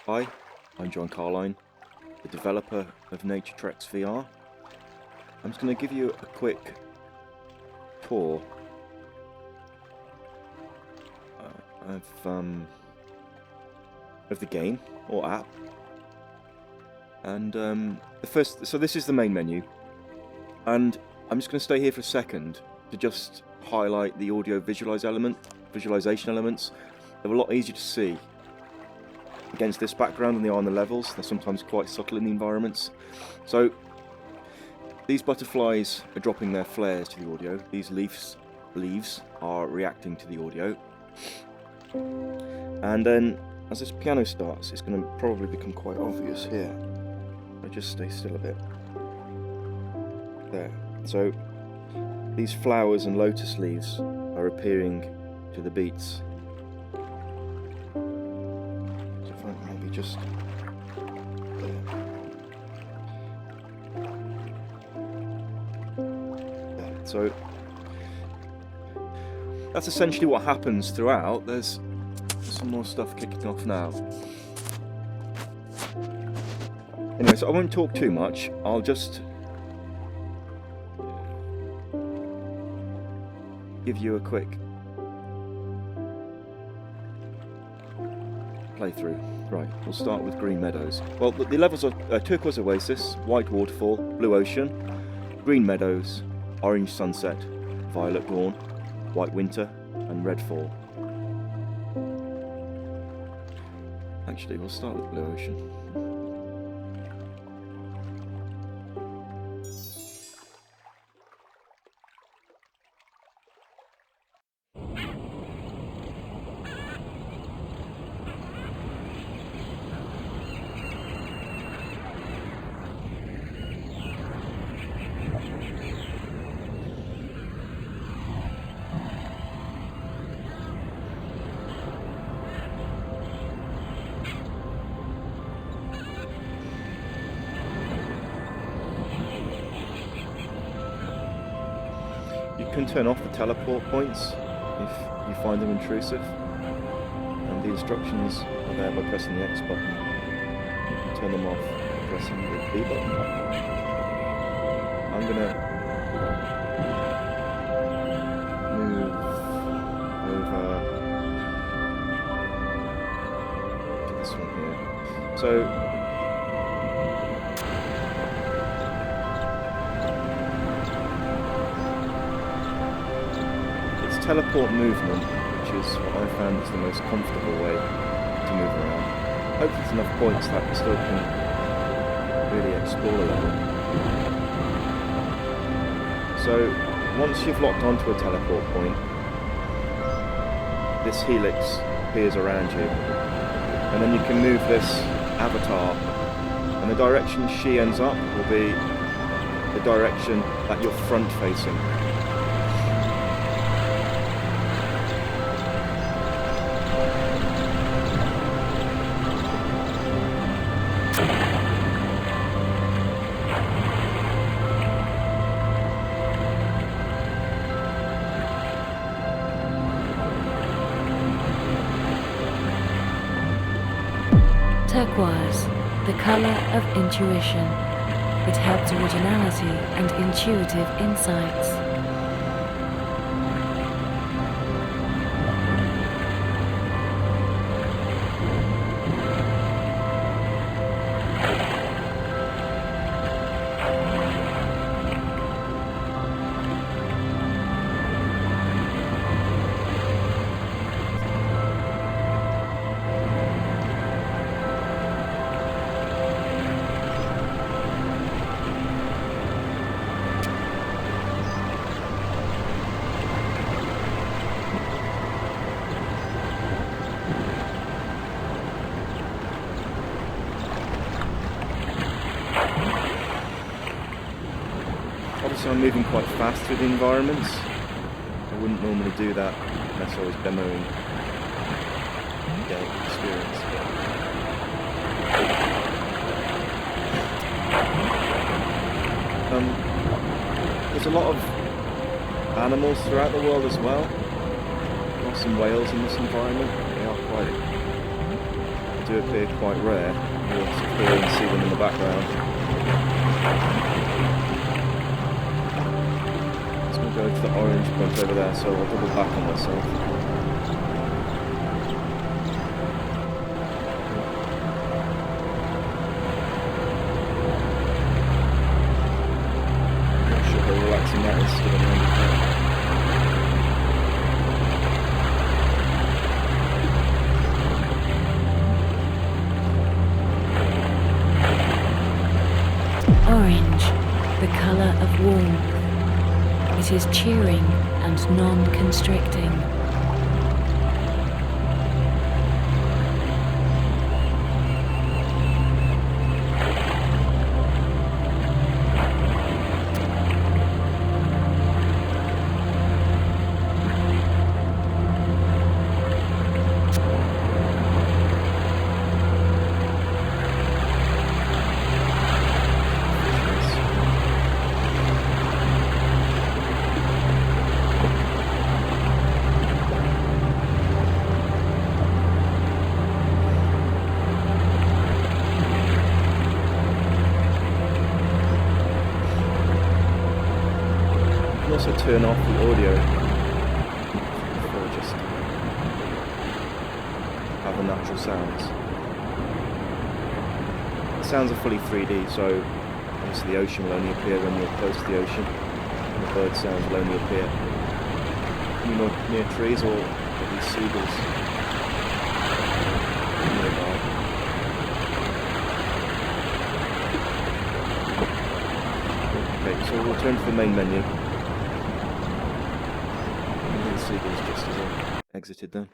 Hi, I'm John Carline, the developer of Nature Treks VR. I'm just going to give you a quick tour of the game or app. And so this is the main menu, and I'm just going to stay here for a second to just highlight the audio visualization elements. They're a lot easier to see against this background than they are on the levels. They're sometimes quite subtle in the environments. So these butterflies are dropping their flares to the audio. These leaves are reacting to the audio. And then as this piano starts, it's going to probably become quite obvious here. I just stay still a bit. There. So these flowers and lotus leaves are appearing to the beats. So if I maybe just there. There. So that's essentially what happens throughout. There's some more stuff kicking off now. Anyway, so I won't talk too much. I'll just give you a quick playthrough. Right, we'll start with Green Meadows. Well, the levels are Turquoise Oasis, White Waterfall, Blue Ocean, Green Meadows, Orange Sunset, Violet Dawn, White Winter, and Red Fall. Actually, we'll start with Blue Ocean. You can turn off the teleport points if you find them intrusive, and the instructions are there by pressing the X button. You can turn them off by pressing the B button. I'm going to move over to this one here. So teleport movement, which is what I found is the most comfortable way to move around. Hopefully there's enough points that you still can really explore the level. So once you've locked onto a teleport point, this helix appears around you, and then you can move this avatar, and the direction she ends up will be the direction that you're front facing. Turquoise, the color of intuition. It helps originality and intuitive insights. Obviously I'm moving quite fast through the environments. I wouldn't normally do that unless I was demoing the experience. There's a lot of animals throughout the world as well. There are some whales in this environment. They are quite do appear quite rare. You'll hear and see them in the background. It's going to go to the orange point over there, so I'll double back on myself. Not sure how relaxing that is to the moment. Orange, the colour of warmth. It is cheering and non-constricting. Also turn off the audio before just have the natural sounds. The sounds are fully 3D, so obviously the ocean will only appear when you're close to the ocean, and the bird sounds will only appear when you're near trees or at least seagulls nearby. Okay, so we'll return to the main menu. Seagulls just as I exited then.